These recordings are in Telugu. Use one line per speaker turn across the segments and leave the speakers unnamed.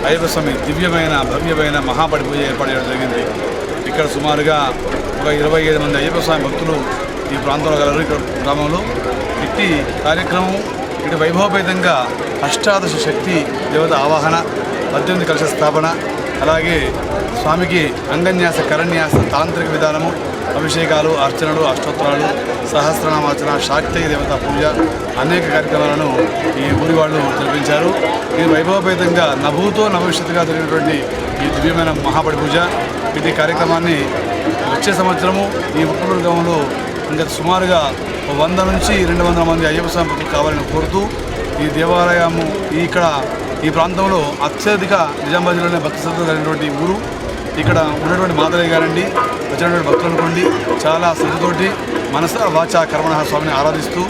అయ్యప్ప స్వామి దివ్యమైన భవ్యమైన మహాపడి పూజ ఏర్పాటు చేయడం జరిగింది. ఇక్కడ సుమారుగా ఒక 25 మంది అయ్యప్ప స్వామి భక్తులు ఈ ప్రాంతంలో గలరు. ఇక్కడ గ్రామంలో ఇట్టి కార్యక్రమం ఇటు వైభవపేతంగా అష్టాదశ శక్తి దేవత ఆవాహన, 18 కలశ స్థాపన, అలాగే స్వామికి అంగన్యాస కరన్యాస తాంత్రిక విధానము, అభిషేకాలు, అర్చనలు, అష్టోత్తరాలు, సహస్రనామార్చన, శాక్తేయ దేవత పూజ అనేక కార్యక్రమాలను ఈ ఊరి వాళ్ళు జరిపించారు. ఇది వైభవపేతంగా నభూతో నభవిష్యత్తుగా జరిగినటువంటి ఈ దివ్యమైన మహాపడి పూజ. ఇది కార్యక్రమాన్ని వచ్చే సంవత్సరము ఈ ముక్కలూరు గ్రామంలో ఇంకా సుమారుగా 100 నుంచి 200 మంది అయ్యప్ప స్వామి భక్తులు కావాలని కోరుతూ ఈ దేవాలయము ఇక్కడ ఈ ప్రాంతంలో అత్యధిక నిజామాబాద్ జిల్లాలోనే భక్తి శ్రద్ధ కలిగినటువంటి ఊరు. ఇక్కడ ఉన్నటువంటి మాతయ్య గారండి వచ్చినటువంటి భక్తులు అనుకోండి చాలా శ్రద్ధతోటి మనస వాచ కర్మణ స్వామిని ఆరాధిస్తూ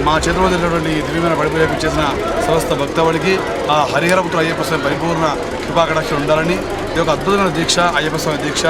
మా చేతిలో జరిగినటువంటి దివ్యమైన పడిపోయేపు చేసిన సమస్త భక్తవాడికి ఆ హరిహరపుత్ర అయ్యప్ప స్వామి పరిపూర్ణ కృపాకటాక్షలు ఉండాలని ఇది ఒక అద్భుతమైన దీక్ష, అయ్యప్ప స్వామి దీక్ష.